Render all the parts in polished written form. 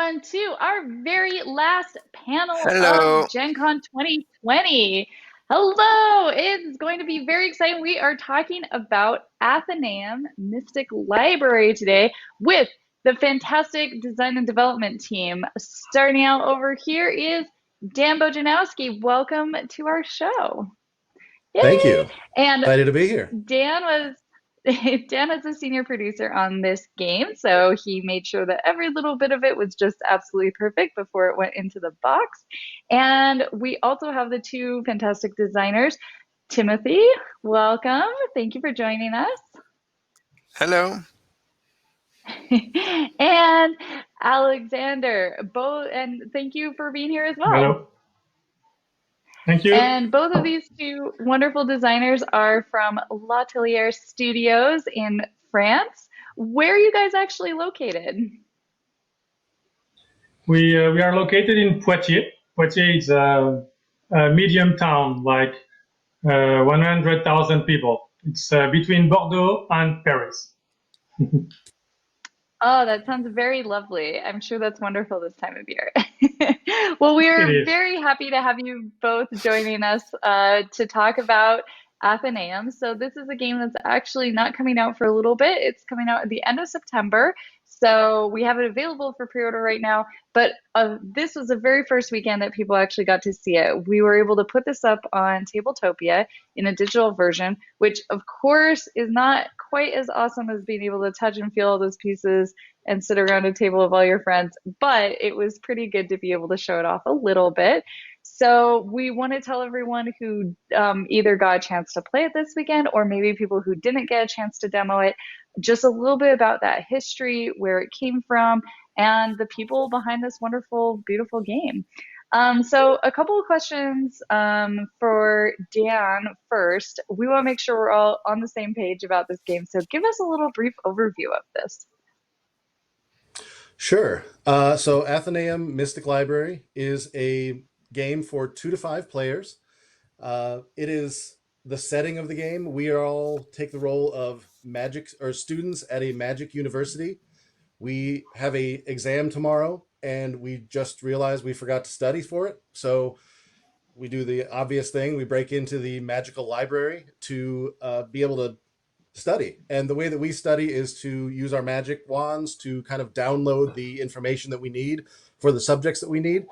on to our very last panel Hello. of Gen Con 2020. Hello, it's going to be very exciting. We are talking about Atheneum Mystic Library today with the fantastic design and development team. Starting out over here is Dan Bojanowski. Welcome to our show. Thank Yay! you. And Excited to be here. Dan was Dan is a senior producer on this game, so he made sure that every little bit of it was just absolutely perfect before it went into the box. And we also have the two fantastic designers. Timothy, welcome. Thank you for joining us. Hello. And Alexander, both, and thank you for being here as well. Hello. Thank you. And both of these two wonderful designers are from L'Atelier Studios in France. Where are you guys actually located? We are located in Poitiers. Poitiers is a medium town, like 100,000 people. It's between Bordeaux and Paris. Oh, that sounds very lovely. I'm sure that's wonderful this time of year. Well, we It are is. very happy to have you both joining us to talk about Athenaeum. So this is a game that's actually not coming out for a little bit. It's coming out at the end of September. So we have it available for pre-order right now. But this was the very first weekend that people actually got to see it. We were able to put this up on Tabletopia in a digital version, which of course is not quite as awesome as being able to touch and feel all those pieces and sit around a table of all your friends, but it was pretty good to be able to show it off a little bit. So we want to tell everyone who either got a chance to play it this weekend or maybe people who didn't get a chance to demo it, just a little bit about that history, where it came from, and the people behind this wonderful, beautiful game. So a couple of questions for Dan first. We want to make sure we're all on the same page about this game. So give us a little brief overview of this. Sure. So Atheneum Mystic Library is a game for 2 to 5 players. It is the setting of the game. We are all take the role of magic or students at a magic university. We have a exam tomorrow, and we just realized we forgot to study for it. So we do the obvious thing. We break into the magical library to be able to study. And the way that we study is to use our magic wands to kind of download the information that we need for the subjects that we need.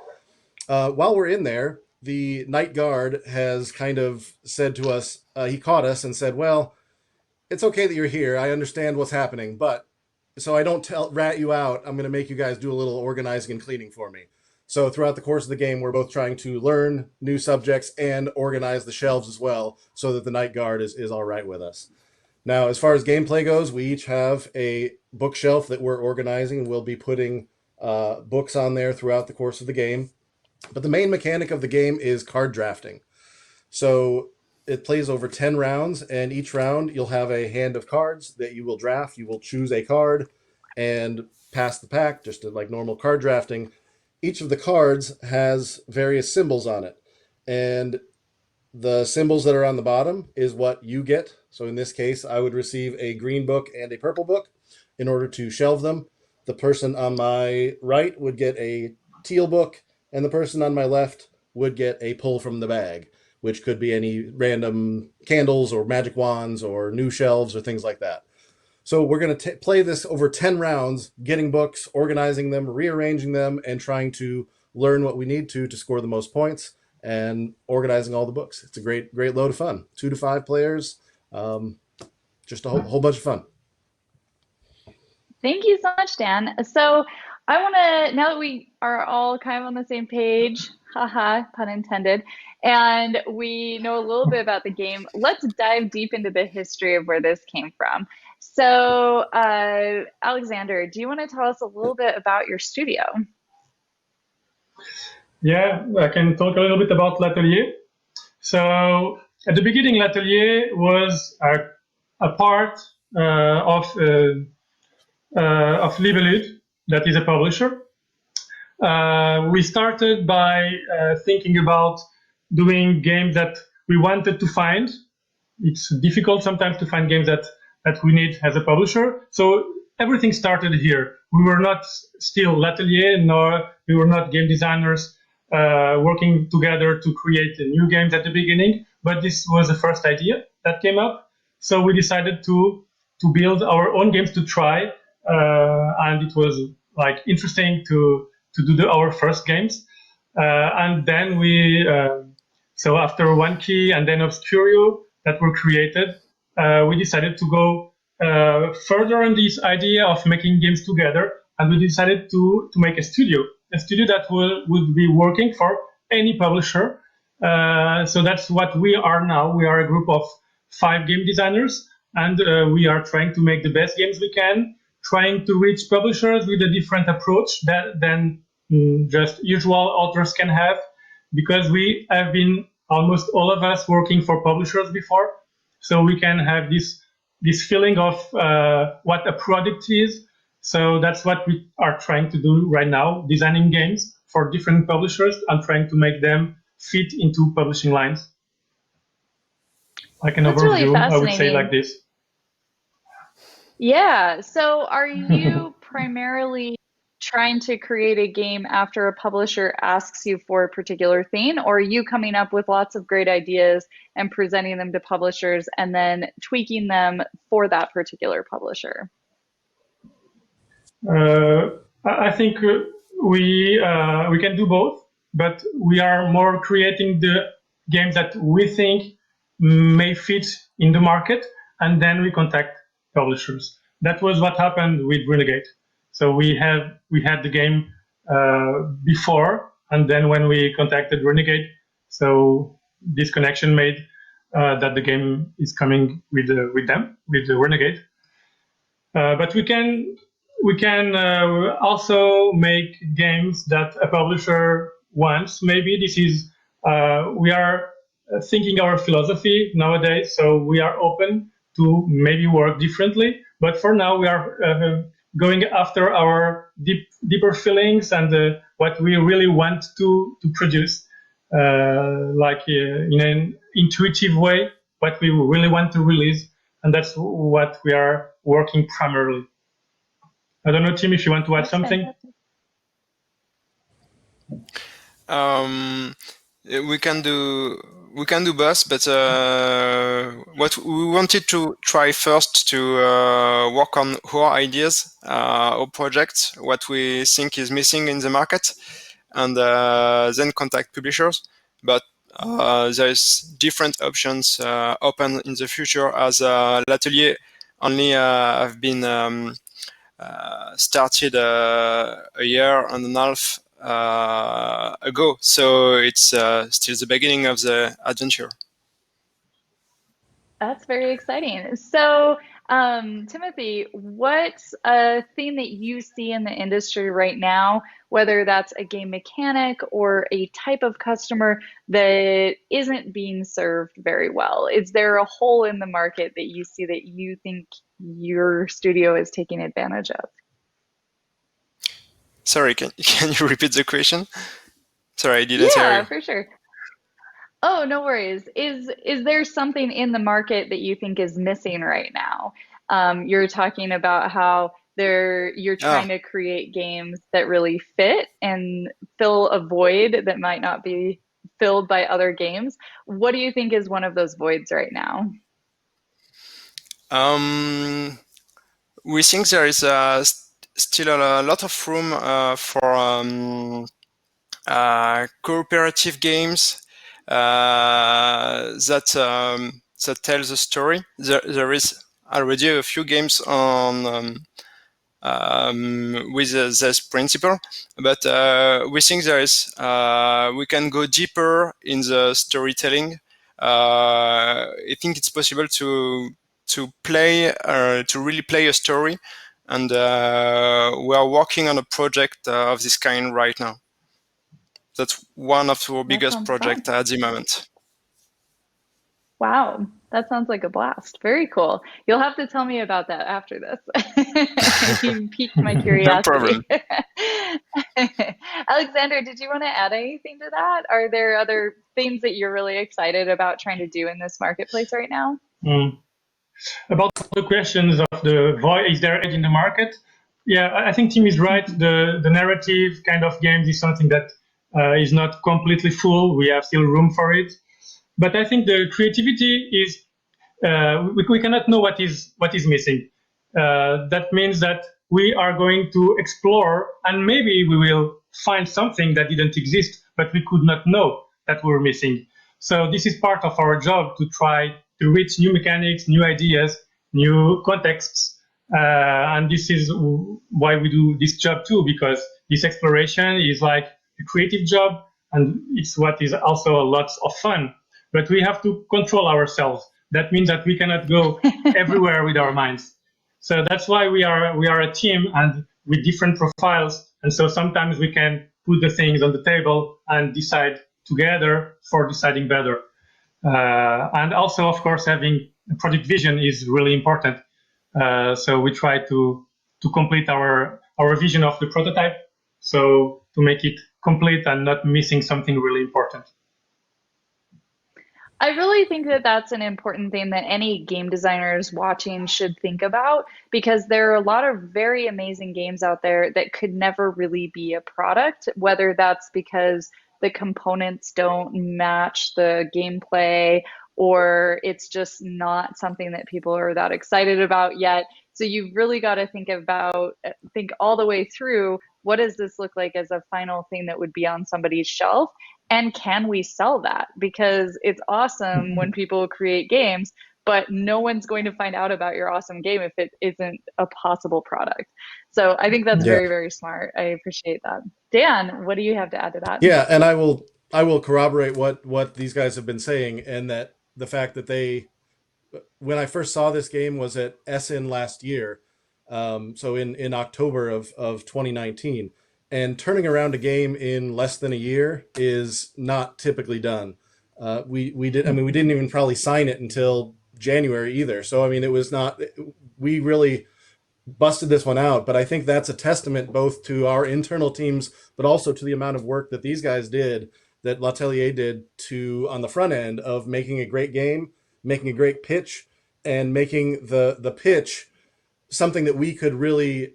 While we're in there, the night guard has kind of said to us, he caught us and said, well, it's okay that you're here. I understand what's happening, but so I don't rat you out, I'm going to make you guys do a little organizing and cleaning for me. So throughout the course of the game, we're both trying to learn new subjects and organize the shelves as well, so that the night guard is all right with us. Now, as far as gameplay goes, we each have a bookshelf that we're organizing, and we'll be putting books on there throughout the course of the game. But the main mechanic of the game is card drafting. So it plays over 10 rounds, and each round you'll have a hand of cards that you will draft. You will choose a card and pass the pack, just like normal card drafting. Each of the cards has various symbols on it, and the symbols that are on the bottom is what you get. So in this case, I would receive a green book and a purple book in order to shelve them. The person on my right would get a teal book, and the person on my left would get a pull from the bag, which could be any random candles or magic wands or new shelves or things like that. So we're going to play this over 10 rounds, getting books, organizing them, rearranging them, and trying to learn what we need to score the most points, and organizing all the books. It's a great load of fun. 2 to 5 players, just a whole bunch of fun. Thank you so much, Dan. So I want to, now that we are all kind of on the same page, haha, pun intended, and we know a little bit about the game, let's dive deep into the history of where this came from. So, Alexander, do you want to tell us a little bit about your studio? Yeah, I can talk a little bit about L'Atelier. So at the beginning, L'Atelier was a part of Libellude, that is a publisher. We started by thinking about doing games that we wanted to find. It's difficult sometimes to find games that we need as a publisher. So everything started here. We were not still L'Atelier, nor we were not game designers working together to create new games at the beginning, but this was the first idea that came up. So we decided to build our own games to try, and it was like interesting to do our first games. And then so after One Key and then Obscurio that were created, we decided to go further on this idea of making games together, and we decided to make a studio that would be working for any publisher. So that's what we are now. We are a group of 5 game designers, and we are trying to make the best games we can, trying to reach publishers with a different approach than just usual authors can have, because we have been, almost all of us, working for publishers before, so we can have this feeling of what a product is. So that's what we are trying to do right now, designing games for different publishers and trying to make them fit into publishing lines. Like an That's really overview, I would say like fascinating. this. Yeah. So are you primarily trying to create a game after a publisher asks you for a particular thing, or are you coming up with lots of great ideas and presenting them to publishers and then tweaking them for that particular publisher? I think we can do both, but we are more creating the games that we think may fit in the market, and then we contact publishers. That was what happened with Renegade. So we had the game before, and then when we contacted Renegade, so this connection made that the game is coming with the Renegade. But we can also make games that a publisher wants. Maybe this is we are thinking our philosophy nowadays, so we are open to maybe work differently. But for now, we are going after our deeper feelings and what we really want to produce, in an intuitive way, what we really want to release, and that's what we are working primarily. I don't know, Tim, if you want to add That's something. fantastic. We can do both, but what we wanted to try first to work on our ideas, our projects, what we think is missing in the market, and then contact publishers. But there's different options open in the future, as L'Atelier only have been started a year and a half ago, so it's still the beginning of the adventure. That's very exciting. So, Timothy, what's a thing that you see in the industry right now, whether that's a game mechanic or a type of customer that isn't being served very well? Is there a hole in the market that you see that you think your studio is taking advantage of? Sorry, can you repeat the question? Sorry, I didn't hear Yeah, you. for sure. Oh, no worries. Is there something in the market that you think is missing right now? You're talking about how you're trying to create games that really fit and fill a void that might not be filled by other games. What do you think is one of those voids right now? We think there is still a lot of room for cooperative games that tells a story. There is already a few games on with this principle, but we think there is we can go deeper in the storytelling. I think it's possible to play to really play a story, and we are working on a project of this kind right now. That's one of our That biggest sounds fun. projects at the moment. Wow, that sounds like a blast. Very cool. You'll have to tell me about that after this. You piqued my No problem. curiosity. Alexander, did you want to add anything to that? Are there other things that you're really excited about trying to do in this marketplace right now? Mm. About the questions of the void, is there in the market? Yeah, I think Tim is right. The narrative kind of games is something that is not completely full. We have still room for it. But I think the creativity is we cannot know what is missing. That means that we are going to explore, and maybe we will find something that didn't exist, but we could not know that we were missing. So this is part of our job, to try to reach new mechanics, new ideas, new contexts, and this is why we do this job too, because this exploration is like a creative job, and it's what is also a lot of fun. But we have to control ourselves. That means that we cannot go everywhere with our minds. So that's why we are a team, and with different profiles. And so sometimes we can put the things on the table and decide together for deciding better. And also, of course, having a project vision is really important. So we try to complete our vision of the prototype, so to make it complete and not missing something really important. I really think that that's an important thing that any game designers watching should think about, because there are a lot of very amazing games out there that could never really be a product, whether that's because the components don't match the gameplay or it's just not something that people are that excited about yet. So you've really got to think all the way through, what does this look like as a final thing that would be on somebody's shelf? And can we sell that? Because it's awesome when people create games, but no one's going to find out about your awesome game if it isn't a possible product. So I think that's Yeah. very, very smart. I appreciate that. Dan, what do you have to add to that? Yeah, and I will corroborate what these guys have been saying, and that the fact that when I first saw this game was at Essen last year, so in October of 2019, and turning around a game in less than a year is not typically done. We didn't even probably sign it until January either. So I mean, it was not. We really busted this one out, but I think that's a testament both to our internal teams, but also to the amount of work that these guys did, that L'Atelier did on the front end of making a great game, making a great pitch, and making the pitch something that we could really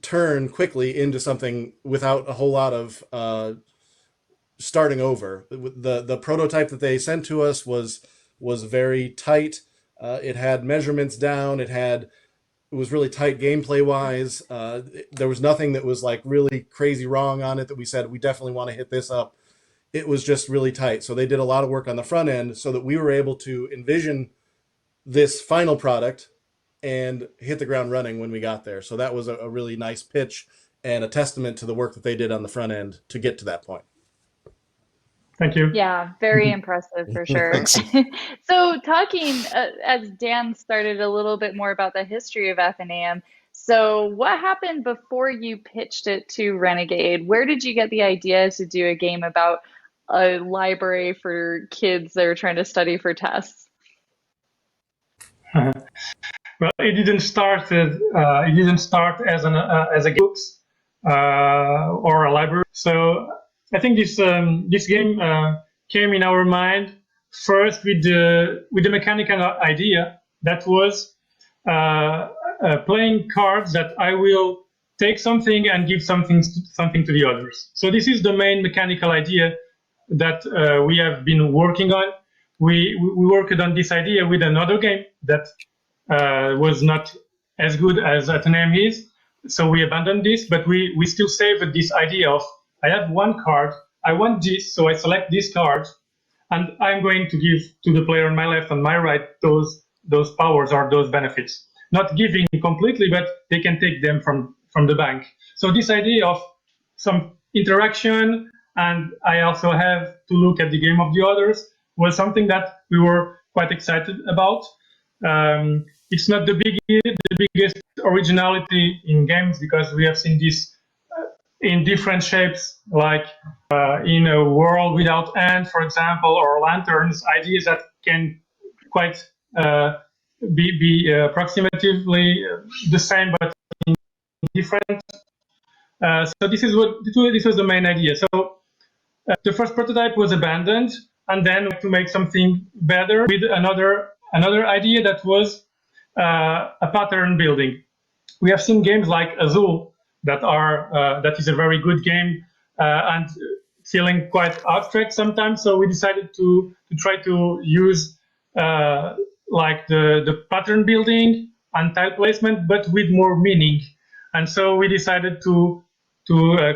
turn quickly into something without a whole lot of starting over. The prototype that they sent to us was very tight. It had measurements down. It was really tight gameplay wise. There was nothing that was like really crazy wrong on it that we said we definitely want to hit this up. It was just really tight. So they did a lot of work on the front end so that we were able to envision this final product and hit the ground running when we got there. So that was a really nice pitch and a testament to the work that they did on the front end to get to that point. Thank you. Yeah, very impressive for sure. Thanks. So talking, as Dan started a little bit more about the history of Atheneum, so what happened before you pitched it to Renegade? Where did you get the idea to do a game about a library for kids that are trying to study for tests? Well, it didn't start as a books or a library. So I think this game came in our mind first with the mechanical idea that was playing cards that I will take something and give something to the others. So this is the main mechanical idea that we have been working on. We worked on this idea with another game that was not as good as Atheneum is, so we abandoned this, but we still saved this idea of, I have one card, I want this, so I select this card, and I'm going to give to the player on my left and my right those powers or those benefits. Not giving completely, but they can take them from the bank. So this idea of some interaction, and I also have to look at the game of the others, was something that we were quite excited about. It's not the biggest originality in games, because we have seen this in different shapes, like in a world without end, for example, or lanterns, ideas that can quite be approximatively the same but different. So this was the main idea. So the first prototype was abandoned, and then to make something better with another another idea that was a pattern building. We have seen games like Azul that is a very good game and feeling quite abstract sometimes. So we decided to try to use like the pattern building and tile placement, but with more meaning. And so we decided to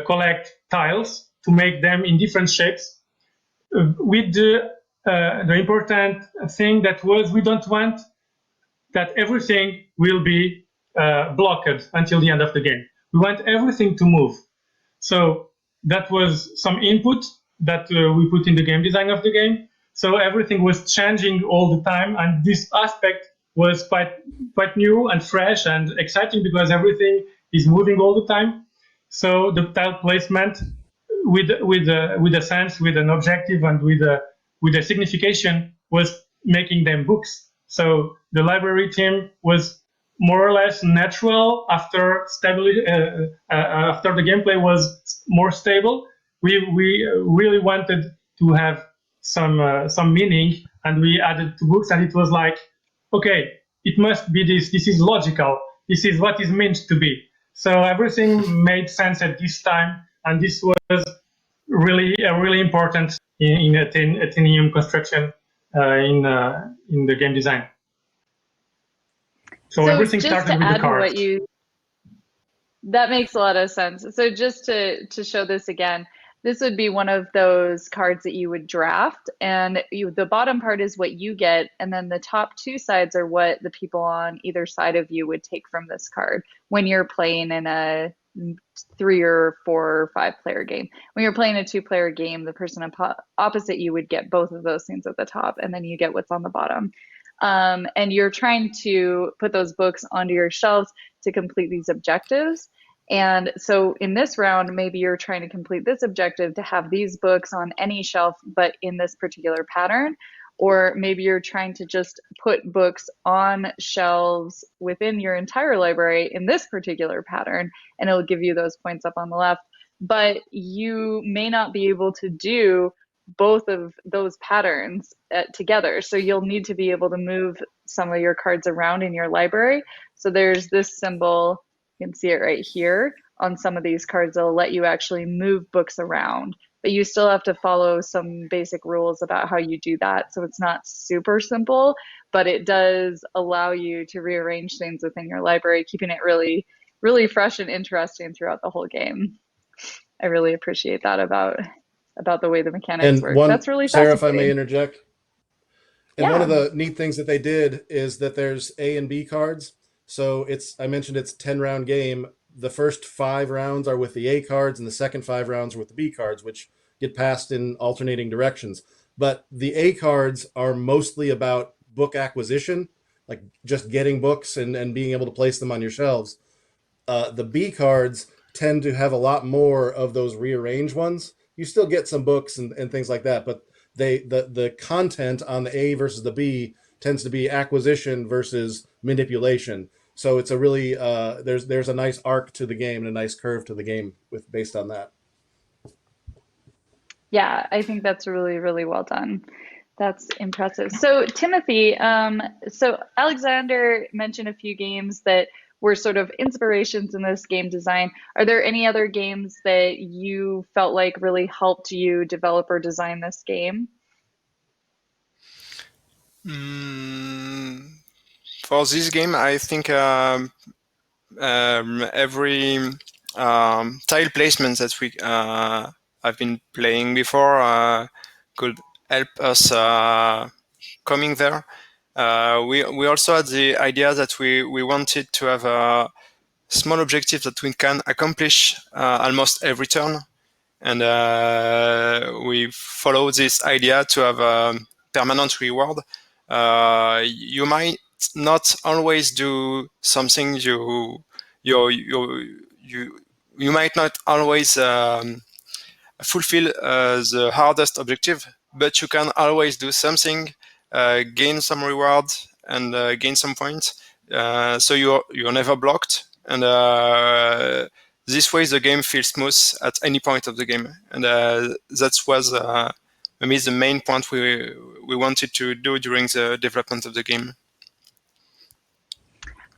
collect tiles to make them in different shapes. With the important thing that was we don't want that everything will be blocked until the end of the game. We want everything to move. So that was some input that we put in the game design of the game. So everything was changing all the time, and this aspect was quite new and fresh and exciting because everything is moving all the time. So the tile placement with a sense, with an objective, and with a signification was making them books. So the library team was more or less natural after after the gameplay was more stable. We really wanted to have some meaning, and we added two books, and it was like, okay, it must be this. This is logical. This is what is meant to be. So everything made sense at this time, and this was really important in Atheneum construction in the game design. So everything just started to with the add to cards. that makes a lot of sense. So just to show this again, this would be one of those cards that you would draft, and the bottom part is what you get, and then the top two sides are what the people on either side of you would take from this card when you're playing in a 3 or 4 or 5 player game. When you're playing a 2-player game, the person opposite you would get both of those things at the top, and then you get what's on the bottom. And you're trying to put those books onto your shelves to complete these objectives. And so in this round, maybe you're trying to complete this objective to have these books on any shelf, but in this particular pattern. Or maybe you're trying to just put books on shelves within your entire library in this particular pattern, and it'll give you those points up on the left. But you may not be able to do both of those patterns together. So you'll need to be able to move some of your cards around in your library. So there's this symbol, you can see it right here on some of these cards. They'll let you actually move books around, but you still have to follow some basic rules about how you do that. So it's not super simple, but it does allow you to rearrange things within your library, keeping it really, really fresh and interesting throughout the whole game. I really appreciate that about the way the mechanics And work. That's really Sarah, if I may fascinating. interject, and one of the neat things that they did is that there's A and B cards. So I mentioned it's 10-round game. The first 5 rounds are with the A cards, and the second 5 rounds are with the B cards, which get passed in alternating directions. But the A cards are mostly about book acquisition, like just getting books and being able to place them on your shelves. The B cards tend to have a lot more of those rearranged ones. You still get some books and things like that, but the content on the A versus the B tends to be acquisition versus manipulation. So it's a really there's a nice arc to the game and a nice curve to the game based on that. Yeah, I think that's really, really well done. That's impressive. So Timothy, so Alexander mentioned a few games that were sort of inspirations in this game design. Are there any other games that you felt like really helped you develop or design this game? For this game, I think every tile placement that we I've been playing before could help us coming there. We also had the idea that we wanted to have a small objective that we can accomplish almost every turn, and we follow this idea to have a permanent reward. You might not always do something you might not always fulfill the hardest objective, but you can always do something, gain some reward, and gain some points. So you're never blocked, and this way the game feels smooth at any point of the game, and that was maybe the main point we wanted to do during the development of the game.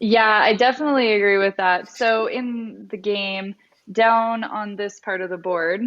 Yeah, I definitely agree with that. So in the game, down on this part of the board,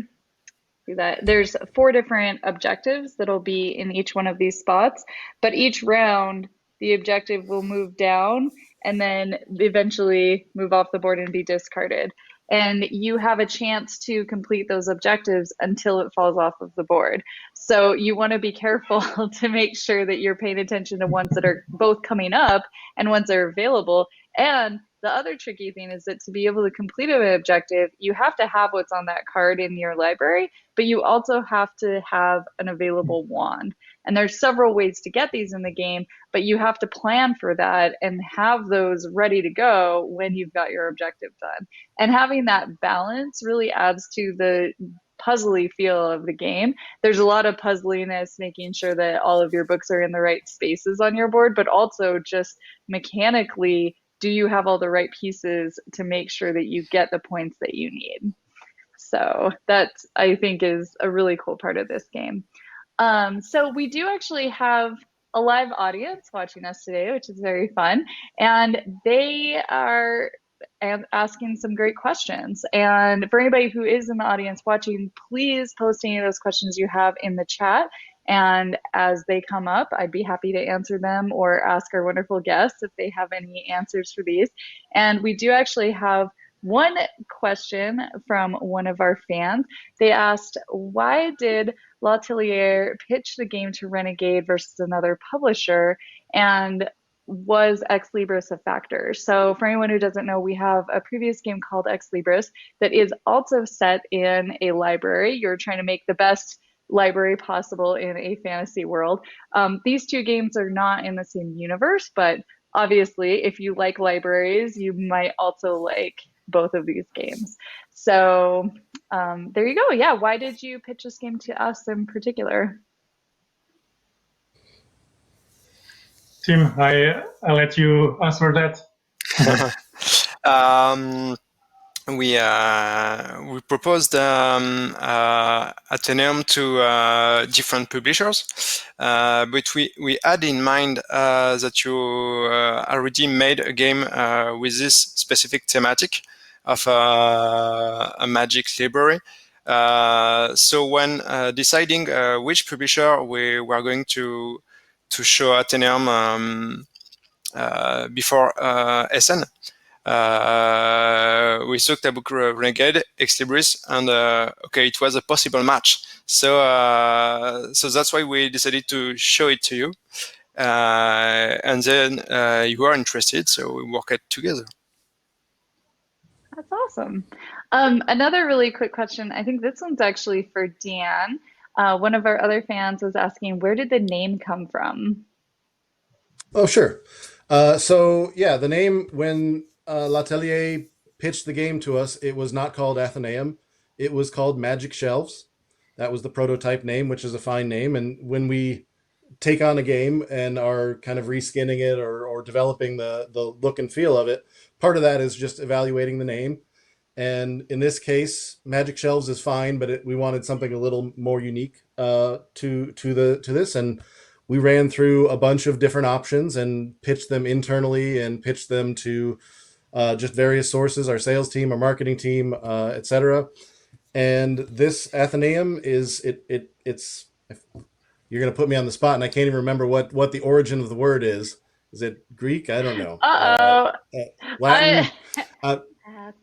see that there's 4 different objectives that'll be in each one of these spots, but each round the objective will move down and then eventually move off the board and be discarded. And you have a chance to complete those objectives until it falls off of the board. So you want to be careful to make sure that you're paying attention to ones that are both coming up and ones that are available. And the other tricky thing is that to be able to complete an objective, you have to have what's on that card in your library, but you also have to have an available wand. And there's several ways to get these in the game, but you have to plan for that and have those ready to go when you've got your objective done. And having that balance really adds to the puzzly feel of the game. There's a lot of puzzliness, making sure that all of your books are in the right spaces on your board, but also just mechanically, do you have all the right pieces to make sure that you get the points that you need? So that, I think, is a really cool part of this game. So we do actually have a live audience watching us today, which is very fun, and they are asking some great questions. And for anybody who is in the audience watching, please post any of those questions you have in the chat. And as they come up, I'd be happy to answer them or ask our wonderful guests if they have any answers for these. And we do actually have one question from one of our fans. They asked, why did L'Atelier pitch the game to Renegade versus another publisher? And was Ex Libris a factor? So for anyone who doesn't know, we have a previous game called Ex Libris that is also set in a library. You're trying to make the best library possible in a fantasy world. These 2 games are not in the same universe, but obviously if you like libraries, you might also like both of these games. So there you go. Yeah, why did you pitch this game to us in particular? Tim, I'll let you answer that. We proposed Atheneum to different publishers, but we had in mind that you already made a game with this specific thematic of a magic library. So when deciding which publisher we were going to show Atheneum before SN, we looked at Renegade, Ex Libris, and okay, it was a possible match. So so that's why we decided to show it to you, and then you are interested, so we work it together. That's awesome. Another really quick question. I think this one's actually for Dan. One of our other fans was asking, where did the name come from? Oh, sure. So yeah, the name, when L'Atelier pitched the game to us, it was not called Atheneum. It was called Magic Shelves. That was the prototype name, which is a fine name. And when we take on a game and are kind of reskinning it or developing the look and feel of it, part of that is just evaluating the name. And in this case, Magic Shelves is fine, but we wanted something a little more unique to this. And we ran through a bunch of different options and pitched them internally and pitched them to just various sources, our sales team, our marketing team, etc. And this Atheneum is it's you're going to put me on the spot, and I can't even remember what the origin of the word is. Is it Greek? I don't know. Latin.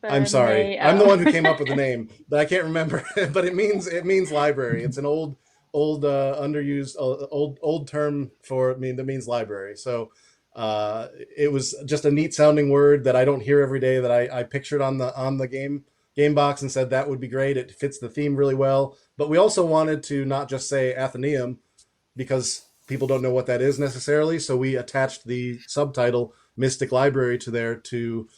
I'm sorry. I'm the one who came up with the name, but I can't remember. But it means library. It's an old underused old term that means library. So it was just a neat sounding word that I don't hear every day, that I pictured on the game box and said that would be great. It fits the theme really well. But we also wanted to not just say Atheneum, because people don't know what that is necessarily. So we attached the subtitle Mystic Library to there to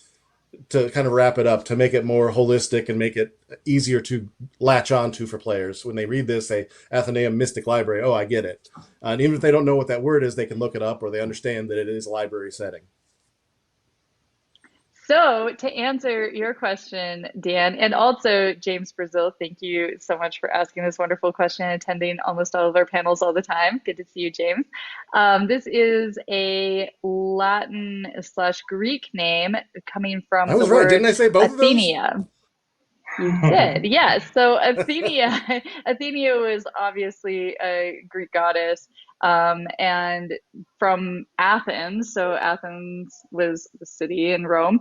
kind of wrap it up, to make it more holistic and make it easier to latch onto for players. When they read this, say Atheneum Mystic Library, oh, I get it. And even if they don't know what that word is, they can look it up, or they understand that it is a library setting. So, to answer your question, Dan, and also James Brazil, thank you so much for asking this wonderful question and attending almost all of our panels all the time. Good to see you, James. This is a Latin slash Greek name coming I from the was right. Didn't word I say both of those? Athenia. You did, yes. So Athenia, Athenia was obviously a Greek goddess, and from Athens. So Athens was the city in Rome,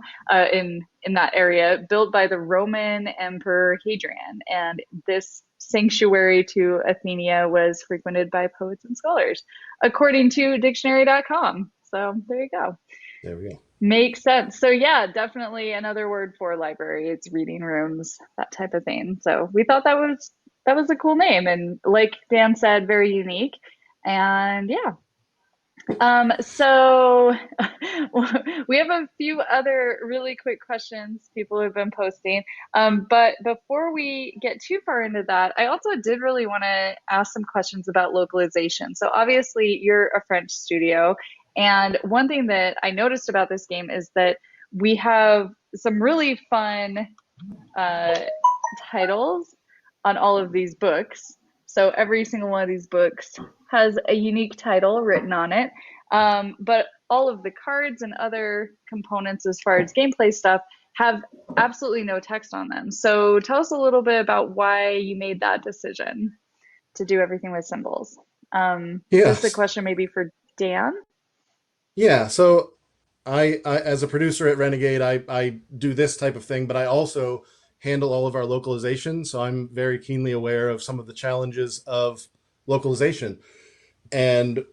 in that area, built by the Roman Emperor Hadrian. And this sanctuary to Athenia was frequented by poets and scholars, according to dictionary.com. So there you go. There we go. Makes sense. So yeah, definitely another word for library. It's reading rooms, that type of thing. So we thought that was a cool name, and like Dan said, very unique. And yeah. So we have a few other really quick questions people have been posting. But before we get too far into that, I also did really want to ask some questions about localization. So obviously you're a French studio, and one thing that I noticed about this game is that we have some really fun uh, titles on all of these books. So every single one of these books has a unique title written on it. But all of the cards and other components as far as gameplay stuff have absolutely no text on them. So tell us a little bit about why you made that decision to do everything with symbols. This is a Yes. question maybe for Dan. Yeah. So I as a producer at Renegade, I do this type of thing, but I also handle all of our localization. So I'm very keenly aware of some of the challenges of localization. And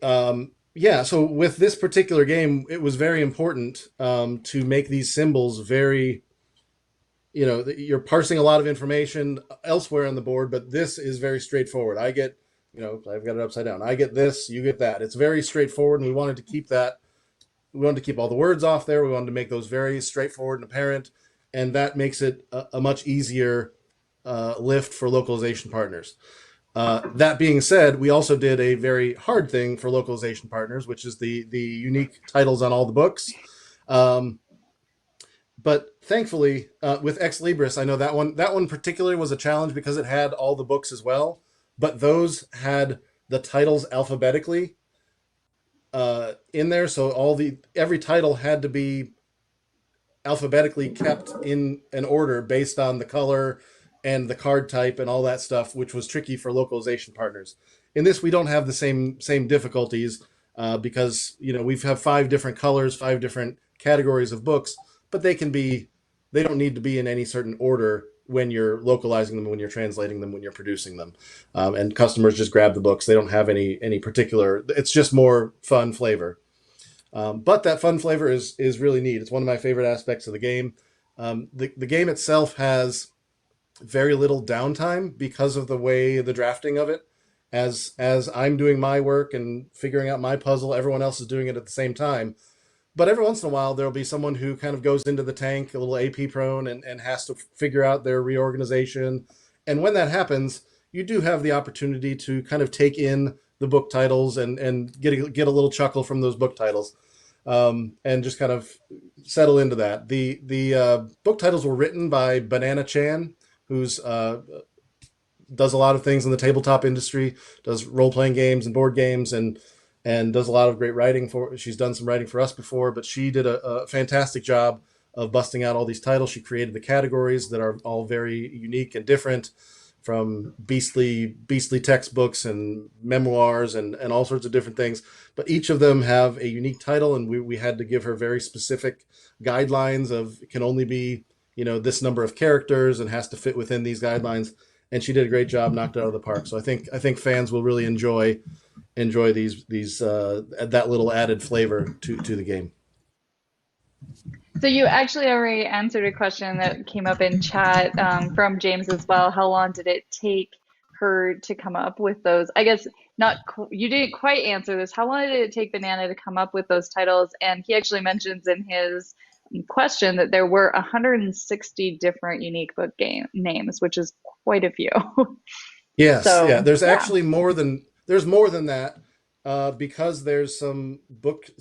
yeah, so with this particular game, it was very important to make these symbols very, you're parsing a lot of information elsewhere on the board, but this is very straightforward. I get, I've got it upside down. I get this, you get that. It's very straightforward, and we wanted to keep that. We wanted to keep all the words off there. We wanted to make those very straightforward and apparent, and that makes it a much easier lift for localization partners. That being said, we also did a very hard thing for localization partners, which is the unique titles on all the books. But thankfully, with Ex Libris, I know that one particularly was a challenge because it had all the books as well, but those had the titles alphabetically in there, so every title had to be alphabetically kept in an order based on the color and the card type and all that stuff, which was tricky for localization partners. In this, we don't have the same difficulties because we have 5 different colors, 5 different categories of books, but they don't need to be in any certain order when you're localizing them, when you're translating them, when you're producing them, and customers just grab the books. They don't have any particular. It's just more fun flavor. But that fun flavor is really neat. It's one of my favorite aspects of the game. The game itself has very little downtime because of the way the drafting of it. As I'm doing my work and figuring out my puzzle, everyone else is doing it at the same time. But every once in a while, there'll be someone who kind of goes into the tank, a little AP prone, and has to figure out their reorganization. And when that happens, you do have the opportunity to kind of take in the book titles and get a little chuckle from those book titles, and just kind of settle into that. The book titles were written by Banana Chan, who's does a lot of things in the tabletop industry, does role playing games and board games, and does a lot of great writing she's done some writing for us before, but she did a fantastic job of busting out all these titles. She created the categories that are all very unique and different, from beastly textbooks and memoirs and all sorts of different things. But each of them have a unique title, and we had to give her very specific guidelines of it can only be, this number of characters and has to fit within these guidelines. And she did a great job, knocked it out of the park. So I think fans will really enjoy these that little added flavor to the game. So you actually already answered a question that came up in chat from James as well. How long did it take her to come up with those? I guess not. You didn't quite answer this. How long did it take Banana to come up with those titles? And he actually mentions in his question that there were 160 different unique book game names, which is quite a few. Yes, So yeah. There's yeah. actually more than that, because there's some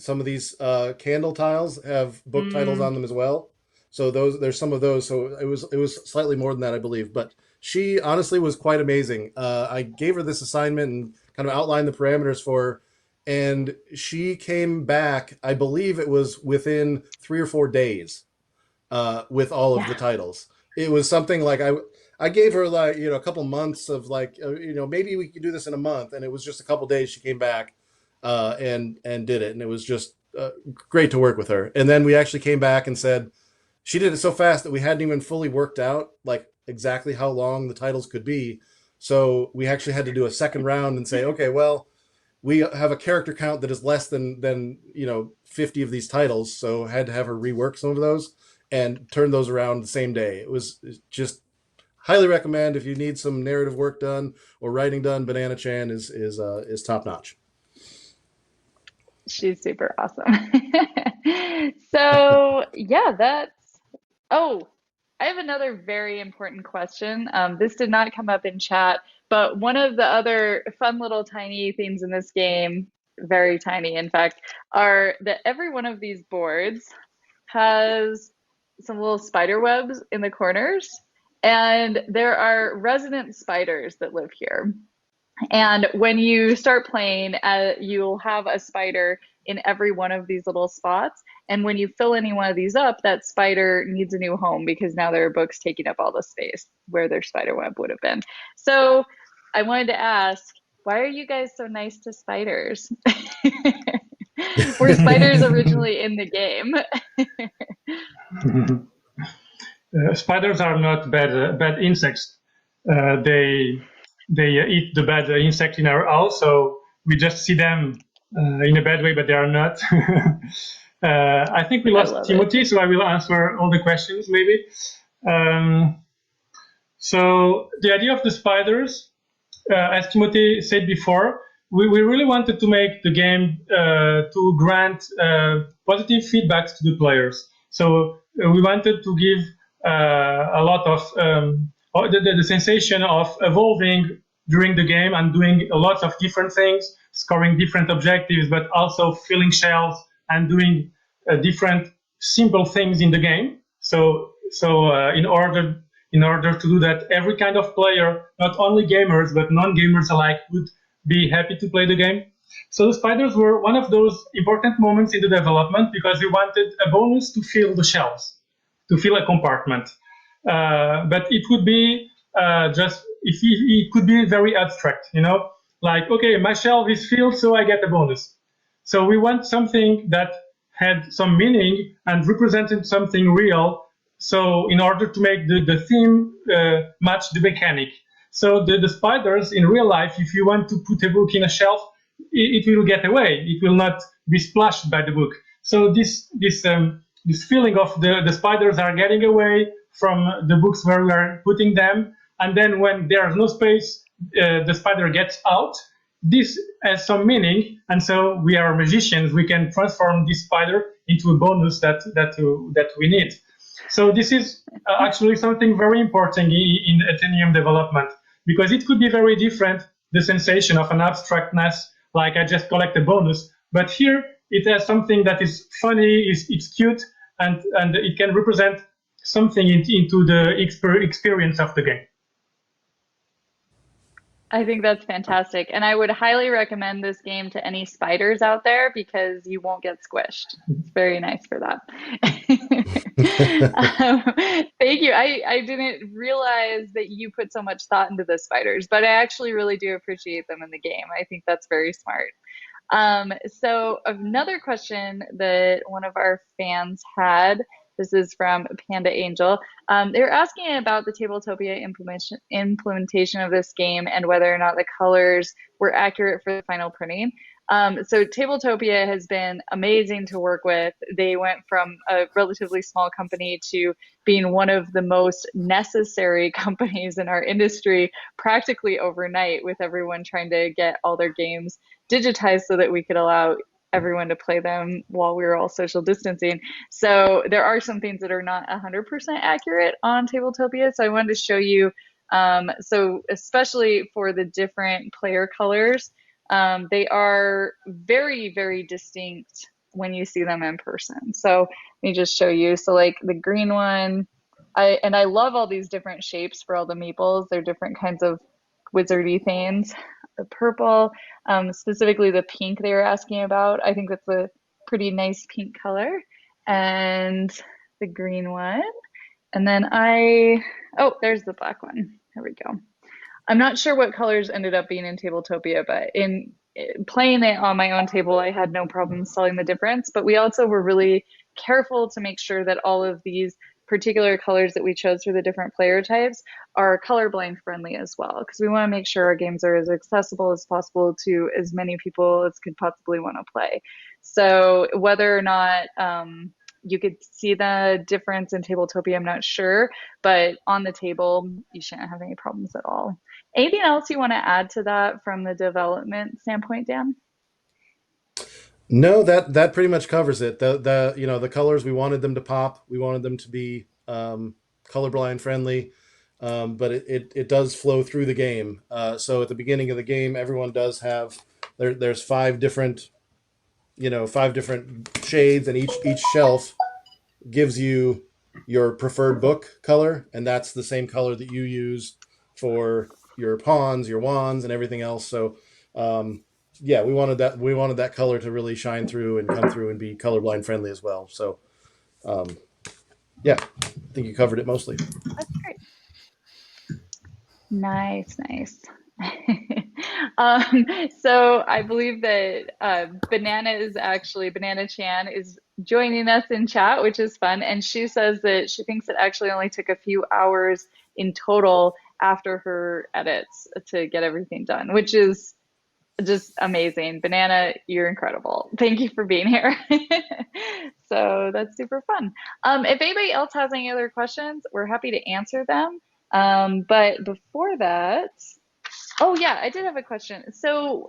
of these candle tiles have book titles on them as well. So there's some of those. So it was slightly more than that, I believe. But she honestly was quite amazing. I gave her this assignment and kind of outlined the parameters for her, and she came back. I believe it was within 3 or 4 days with all of Yeah. the titles. It was something like I gave her like a couple months of like maybe we could do this in a month, and it was just a couple days. She came back and did it, and it was just great to work with her. And then we actually came back and said she did it so fast that we hadn't even fully worked out like exactly how long the titles could be. So we actually had to do a second round and say, okay, well, we have a character count that is less than 50 of these titles, so had to have her rework some of those and turn those around the same day. It was just highly recommend if you need some narrative work done or writing done. Banana Chan is top notch. She's super awesome. So yeah, oh, I have another very important question. This did not come up in chat, but one of the other fun little tiny things in this game, very tiny in fact, are that every one of these boards has some little spider webs in the corners, and there are resident spiders that live here. And when you start playing, you'll have a spider in every one of these little spots. And when you fill any one of these up, that spider needs a new home because now there are books taking up all the space where their spider web would have been. So I wanted to ask, why are you guys so nice to spiders? Were spiders originally in the game? Spiders are not bad insects. They eat the bad insect in our house, so we just see them in a bad way, but they are not. I think we I lost love it. Timothy, so I will answer all the questions maybe. So the idea of the spiders, as Timothy said before, we really wanted to make the game to grant positive feedbacks to the players. So we wanted to give a lot of the sensation of evolving during the game and doing a lot of different things, scoring different objectives, but also filling shells and doing different simple things in the game. So in order to do that, every kind of player, not only gamers but non-gamers alike, would be happy to play the game. So the spiders were one of those important moments in the development because we wanted a bonus to fill the shelves, to fill a compartment. But it would be it could be very abstract, like, okay, my shelf is filled, so I get a bonus. So we want something that had some meaning and represented something real. So in order to make the theme match the mechanic. So the spiders in real life, if you want to put a book in a shelf, it will get away. It will not be splashed by the book. So this feeling of the spiders are getting away from the books where we are putting them. And then when there's no space, the spider gets out. This has some meaning, and so we are magicians. We can transform this spider into a bonus that we need. So this is actually something very important in Atheneum development, because it could be very different, the sensation of an abstractness, like I just collect a bonus. But here it has something that is funny, it's cute, and it can represent something into the experience of the game. I think that's fantastic. And I would highly recommend this game to any spiders out there because you won't get squished. It's very nice for that. Thank you. I didn't realize that you put so much thought into the spiders, but I actually really do appreciate them in the game. I think that's very smart. So another question that one of our fans had, this is from Panda Angel. They're asking about the Tabletopia implementation of this game and whether or not the colors were accurate for the final printing. So Tabletopia has been amazing to work with. They went from a relatively small company to being one of the most necessary companies in our industry practically overnight, with everyone trying to get all their games digitized so that we could allow everyone to play them while we were all social distancing. So there are some things that are not 100% accurate on Tabletopia. So I wanted to show you, so especially for the different player colors, they are very, very distinct when you see them in person. So let me just show you. So like the green one, I love all these different shapes for all the meeples. They're different kinds of wizardy themes. The purple, specifically the pink they were asking about. I think that's a pretty nice pink color. And the green one. And then oh, there's the black one. There we go. I'm not sure what colors ended up being in Tabletopia, but in playing it on my own table, I had no problem telling the difference. But we also were really careful to make sure that all of these particular colors that we chose for the different player types are colorblind friendly as well, because we want to make sure our games are as accessible as possible to as many people as could possibly want to play. So whether or not you could see the difference in Tabletopia, I'm not sure, but on the table, you shouldn't have any problems at all. Anything else you want to add to that from the development standpoint, Dan? No, that pretty much covers it. The colors, we wanted them to pop. We wanted them to be colorblind friendly, but it does flow through the game. So at the beginning of the game, everyone does have there's five different shades, and each shelf gives you your preferred book color, and that's the same color that you use for your pawns, your wands, and everything else. So yeah, we wanted that color to really shine through and come through and be colorblind friendly as well. So yeah, I think you covered it mostly. That's great. Nice, nice. So I believe that Banana Chan is joining us in chat, which is fun. And she says that she thinks it actually only took a few hours in total after her edits to get everything done, which is just amazing. Banana, you're incredible. Thank you for being here. So that's super fun. If anybody else has any other questions, we're happy to answer them. But before that, oh yeah, I did have a question. So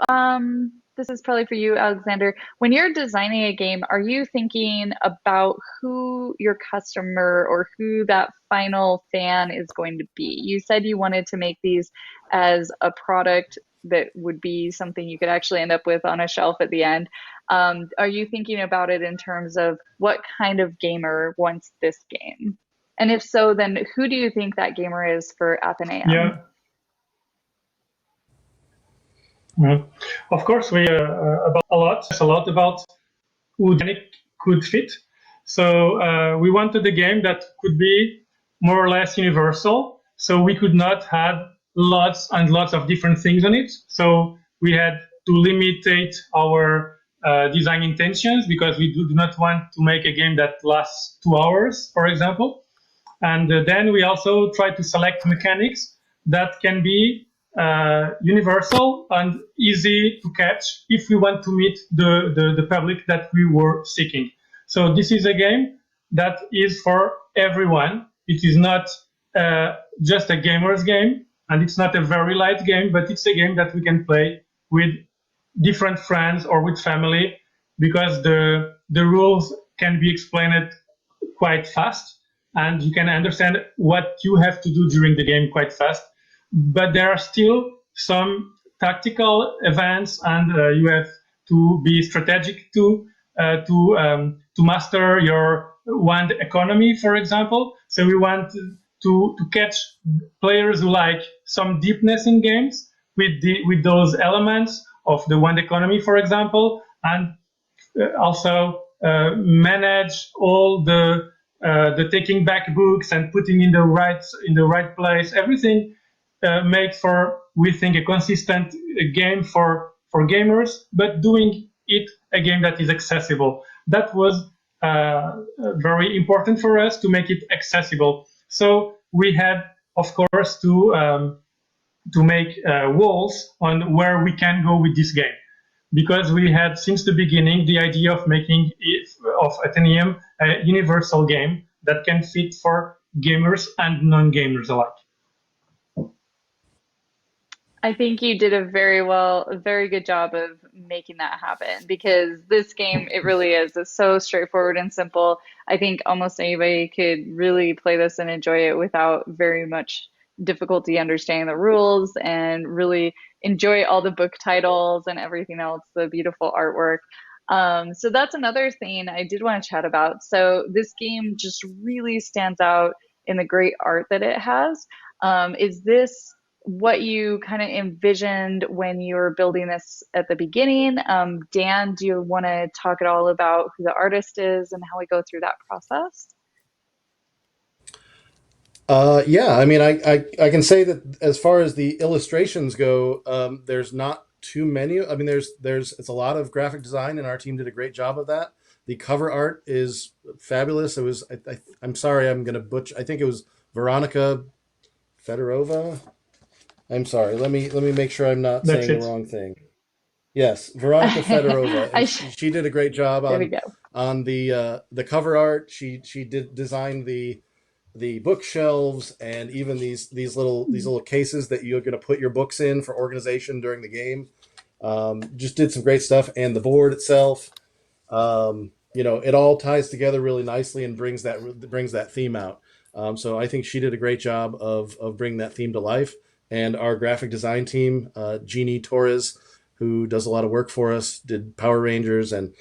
this is probably for you, Alexander. When you're designing a game, are you thinking about who your customer or who that final fan is going to be? You said you wanted to make these as a product that would be something you could actually end up with on a shelf at the end. Are you thinking about it in terms of what kind of gamer wants this game? And if so, then who do you think that gamer is for Atheneum? Yeah. Mhm. Of course, we about a lot about who it could fit. So we wanted a game that could be more or less universal. So we could not have lots and lots of different things on it. So we had to limitate our design intentions, because we do not want to make a game that lasts 2 hours, for example. And then we also try to select mechanics that can be universal and easy to catch if we want to meet the public that we were seeking. So this is a game that is for everyone. It is not just a gamer's game, and it's not a very light game, but it's a game that we can play with different friends or with family, because the rules can be explained quite fast, and you can understand what you have to do during the game quite fast. But there are still some tactical events, and you have to be strategic to master your wand economy, for example. So we want to catch players who like some deepness in games with those elements of the wand economy, for example, and also manage all the taking back books and putting in the right place. Everything made for, we think, a consistent game for gamers, but doing it a game that is accessible. That was very important for us, to make it accessible. So we had, of course, to make walls on where we can go with this game, because we had since the beginning the idea of making it, of Atheneum, a universal game that can fit for gamers and non-gamers alike. I think you did a very good job of making that happen, because this game, it really is. It's so straightforward and simple. I think almost anybody could really play this and enjoy it without very much difficulty understanding the rules, and really enjoy all the book titles and everything else, the beautiful artwork. So that's another thing I did want to chat about. So this game just really stands out in the great art that it has. Is this what you kind of envisioned when you were building this at the beginning? Dan, do you want to talk at all about who the artist is and how we go through that process? Yeah, I mean, I can say that as far as the illustrations go, there's not too many. I mean, there's it's a lot of graphic design, and our team did a great job of that. The cover art is fabulous. It was I'm sorry, I'm gonna butch. I think it was Veronica Fedorova. I'm sorry. Let me make sure I'm not That's saying the it. wrong thing. Yes, Veronica Fedorova, and I she did a great job There we go. on the cover art. She did design the bookshelves and even these little cases that you're going to put your books in for organization during the game. Just did some great stuff, and the board itself. It all ties together really nicely and brings that theme out. So I think she did a great job of bringing that theme to life. And our graphic design team, Jeannie Torres, who does a lot of work for us, did Power Rangers, and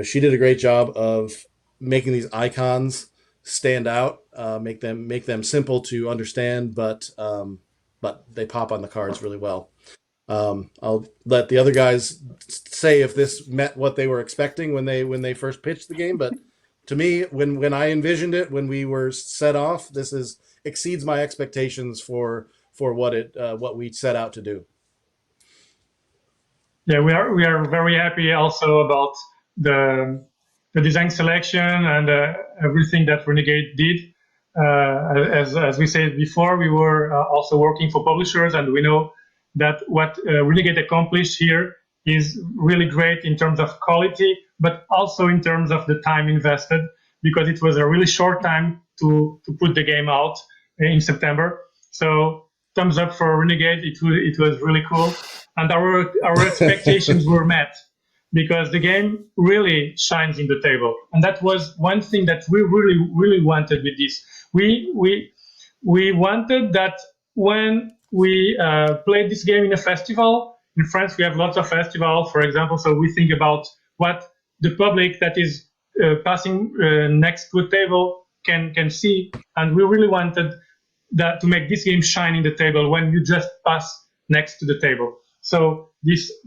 she did a great job of making these icons stand out, make them simple to understand, but they pop on the cards really well. I'll let the other guys say if this met what they were expecting when they first pitched the game. But to me, when I envisioned it, when we were set off, this is exceeds my expectations for what we set out to do. Yeah, we are very happy also about the the design selection and everything that Renegade did. As we said before, we were also working for publishers, and we know that what Renegade accomplished here is really great in terms of quality, but also in terms of the time invested, because it was a really short time to put the game out in September. So thumbs up for Renegade. It was really cool, and our expectations were met because the game really shines in the table, and that was one thing that we really wanted with this. We wanted that when we played this game in a festival in France. We have lots of festivals, for example, so we think about what the public that is passing next to a table can see, and we really wanted that to make this game shine in the table when you just pass next to the table. So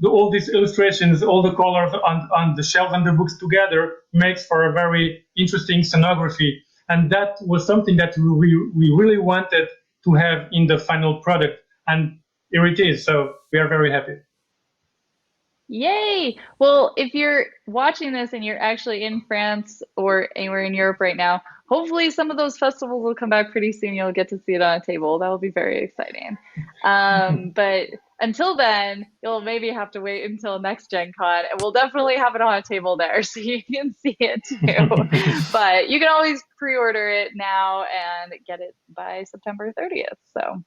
all these illustrations, all the colors on the shelves and the books together makes for a very interesting scenography. And that was something that we really wanted to have in the final product. And here it is. So we are very happy. Yay! Well, if you're watching this and you're actually in France or anywhere in Europe right now, hopefully some of those festivals will come back pretty soon. You'll get to see it on a table. That will be very exciting. But until then, you'll maybe have to wait until next Gen Con, and we'll definitely have it on a table there so you can see it too. But you can always pre-order it now and get it by September 30th. So.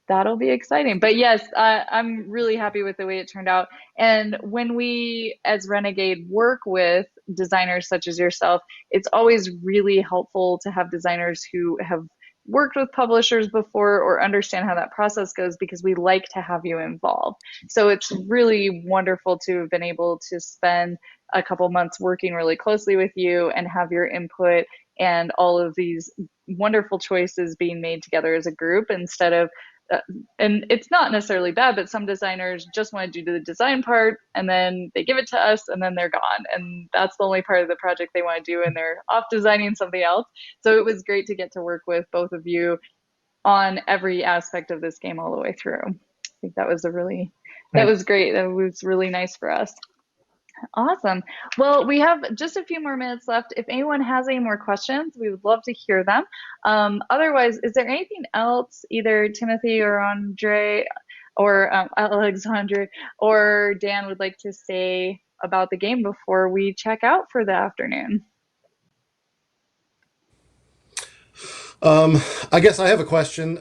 That'll be exciting. But yes, I'm really happy with the way it turned out. And when we, as Renegade, work with designers such as yourself, it's always really helpful to have designers who have worked with publishers before or understand how that process goes because we like to have you involved. So it's really wonderful to have been able to spend a couple months working really closely with you and have your input and all of these wonderful choices being made together as a group instead of uh, and it's not necessarily bad, but some designers just want to do the design part and then they give it to us and then they're gone. And that's the only part of the project they want to do and they're off designing something else. So it was great to get to work with both of you on every aspect of this game all the way through. I think that Thanks. was great. That was really nice for us. Awesome. Well, we have just a few more minutes left. If anyone has any more questions, we would love to hear them. Otherwise, is there anything else either Timothy or Andre or Alexandre or Dan would like to say about the game before we check out for the afternoon? Um, I guess I have a question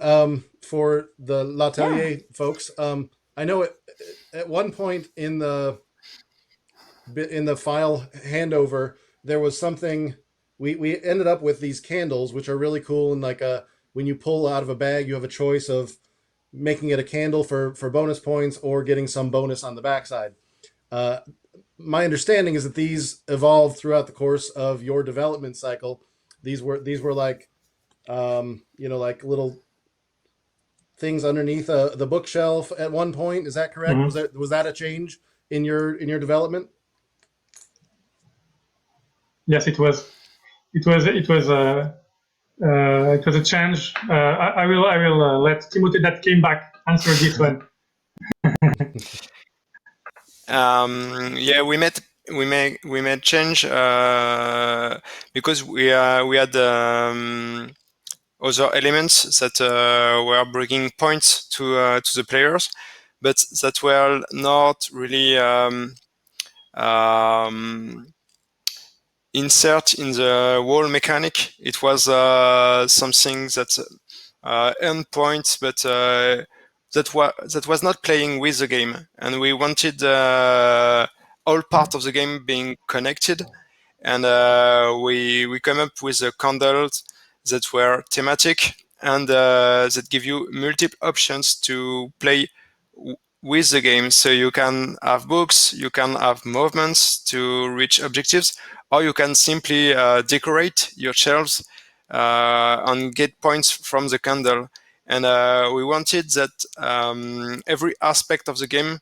for the Yeah. L'Atelier folks. I know at one point in the file handover, there was something we ended up with these candles, which are really cool. And like when you pull out of a bag, you have a choice of making it a candle for bonus points or getting some bonus on the backside. Uh, my understanding is that these evolved throughout the course of your development cycle. These were like, like little things underneath the bookshelf at one point. Is that correct? Mm-hmm. Was that a change in your development? Yes, it was. It was a change. I will let Timothy that came back answer this one. Yeah, we made change because we had other elements that were bringing points to the players, but that were not really insert in the wall mechanic. It was something that earned points, but that was not playing with the game, and we wanted all part of the game being connected, and we come up with candles that were thematic and that give you multiple options to play with the game. So you can have books, you can have movements to reach objectives, or you can simply decorate your shelves and get points from the candle. And we wanted that every aspect of the game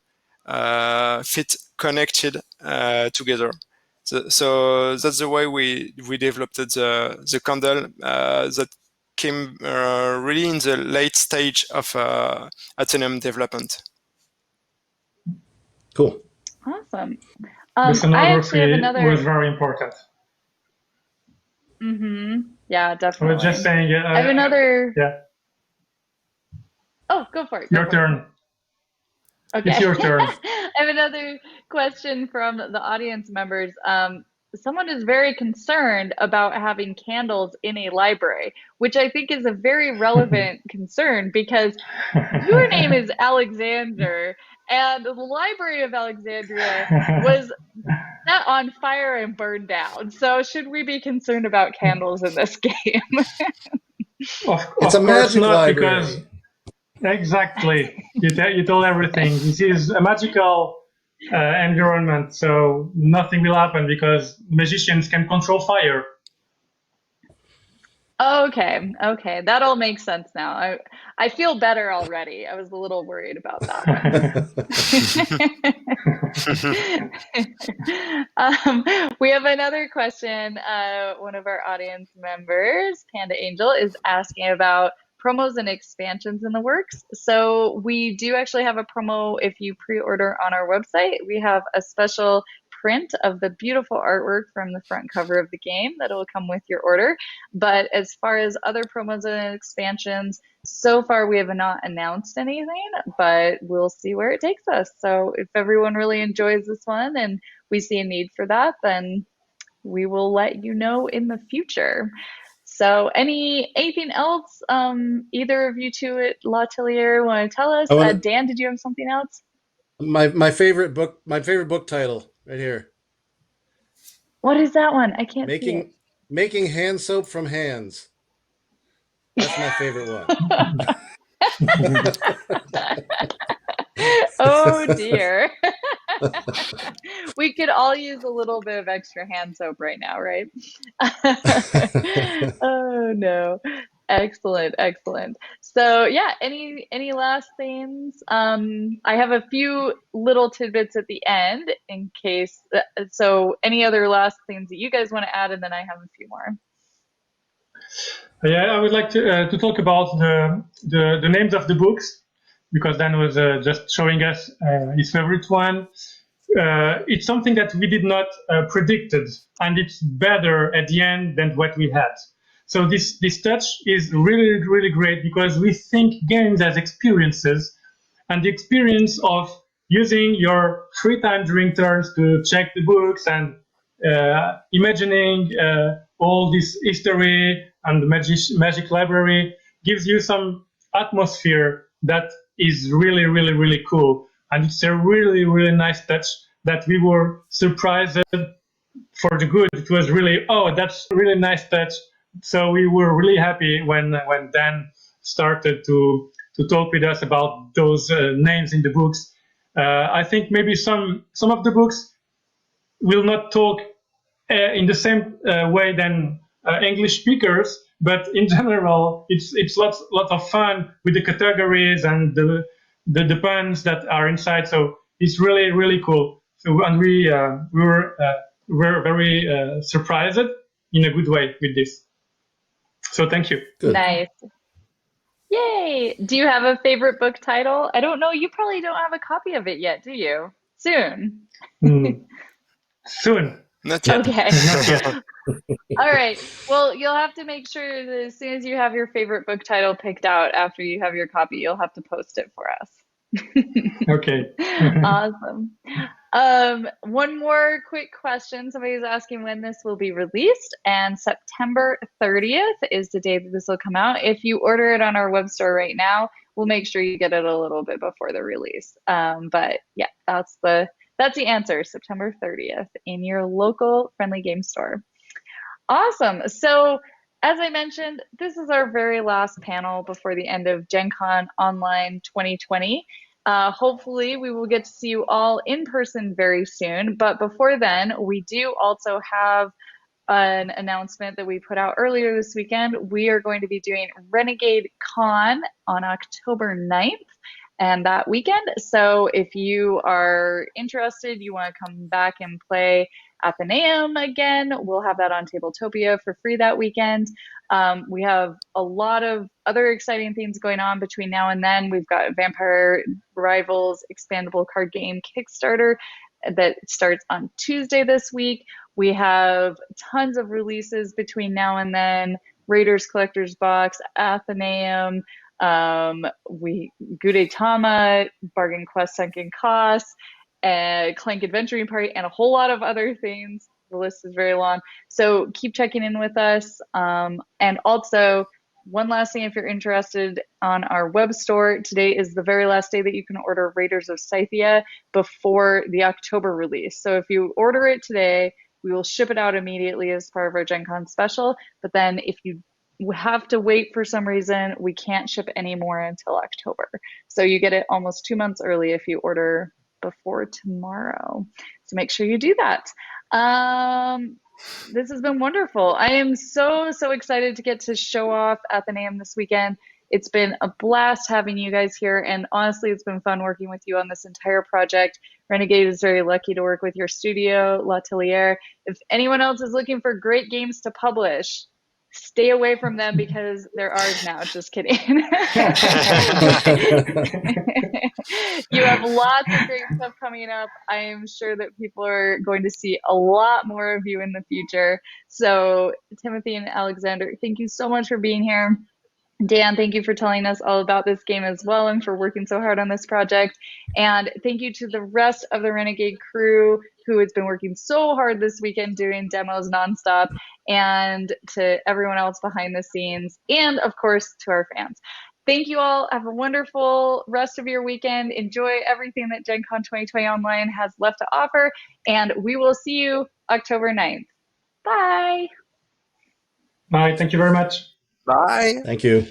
fit connected together. So that's the way we developed the candle that came really in the late stage of Atheneum development. Cool. Awesome. The I actually have scenography another. was very important. Yeah, I definitely. was just saying. I have another. Yeah. Oh, go for it. Your turn. Okay. It's your turn. I have another question from the audience members. Someone is very concerned about having candles in a library, which I think is a very relevant concern because your name is Alexander, and the Library of Alexandria was set on fire and burned down. So, should we be concerned about candles in this game? It's a Of course magic not, library. because exactly. You told everything. This is a magical environment, so nothing will happen because magicians can control fire. Okay, that all makes sense now. I feel better already. I was a little worried about that one. We have another question. One of our audience members, Panda Angel, is asking about promos and expansions in the works. So we do actually have a promo if you pre-order on our website. We have a special print of the beautiful artwork from the front cover of the game that will come with your order. But as far as other promos and expansions, so far we have not announced anything, but we'll see where it takes us. So if everyone really enjoys this one and we see a need for that, then we will let you know in the future. So anything else either of you two at L'Atelier want to tell us? Dan, did you have something else? My favorite book title right here. What is that one? I can't see it. Making hand soap from hands. That's my favorite one. Oh dear. We could all use a little bit of extra hand soap right now, right? Oh no. Excellent. So yeah, any last things? I have a few little tidbits at the end in case. So any other last things that you guys want to add, and then I have a few more. Yeah, I would like to talk about the names of the books, because Dan was just showing us his favorite one. It's something that we did not predicted, and it's better at the end than what we had. So this touch is really, really great, because we think games as experiences, and the experience of using your free time during turns to check the books and imagining all this history and the magic library gives you some atmosphere that is really, really, really cool. And it's a really, really nice touch that we were surprised for the good. It was really, oh, that's a really nice touch. So we were really happy when Dan started to talk with us about those names in the books. I think maybe some of the books will not talk in the same way than English speakers, but in general, it's lots of fun with the categories and the puns that are inside. So it's really cool. So and we were very surprised in a good way with this. So thank you. Good. Nice. Yay! Do you have a favorite book title? I don't know. You probably don't have a copy of it yet, do you? Soon. Soon. Not yet. Okay. Not yet. All right. Well, you'll have to make sure that as soon as you have your favorite book title picked out after you have your copy, you'll have to post it for us. Okay. Awesome. One more quick question. Somebody's asking when this will be released, and September 30th is the day that this will come out. If you order it on our web store right now, we'll make sure you get it a little bit before the release. But yeah, that's the answer, September 30th in your local friendly game store. Awesome. So as I mentioned, this is our very last panel before the end of Gen Con Online 2020. Hopefully we will get to see you all in person very soon. But before then, we do also have an announcement that we put out earlier this weekend. We are going to be doing Renegade Con on October 9th and that weekend. So if you are interested, you want to come back and play Atheneum again, we'll have that on Tabletopia for free that weekend. We have a lot of other exciting things going on between now and then. We've got Vampire Rivals expandable card game Kickstarter that starts on Tuesday this week. We have tons of releases between now and then. Raiders Collector's Box, Atheneum, Gudetama, Bargain Quest Sunken Costs, Clank Adventuring Party, and a whole lot of other things. The list is very long. So keep checking in with us. And also, one last thing, if you're interested, on our web store, today is the very last day that you can order Raiders of Scythia before the October release. So if you order it today, we will ship it out immediately as part of our Gen Con special. But then if you have to wait for some reason, we can't ship any more until October. So you get it almost 2 months early if you order before tomorrow. So make sure you do that. This has been wonderful. I am so excited to get to show off Atheneum this weekend. It's been a blast having you guys here, and honestly, it's been fun working with you on this entire project. Renegade is very lucky to work with your studio, L'Atelier. If anyone else is looking for great games to publish, stay away from them because they're ours now. Just kidding. You have lots of great stuff coming up. I am sure that people are going to see a lot more of you in the future. So Timothy and Alexander, thank you so much for being here. Dan, thank you for telling us all about this game as well and for working so hard on this project. And thank you to the rest of the Renegade crew who has been working so hard this weekend doing demos nonstop, and to everyone else behind the scenes, and of course to our fans. Thank you all. Have a wonderful rest of your weekend. Enjoy everything that Gen Con 2020 Online has left to offer, and we will see you October 9th. Bye. Bye. Thank you very much. Bye. Thank you.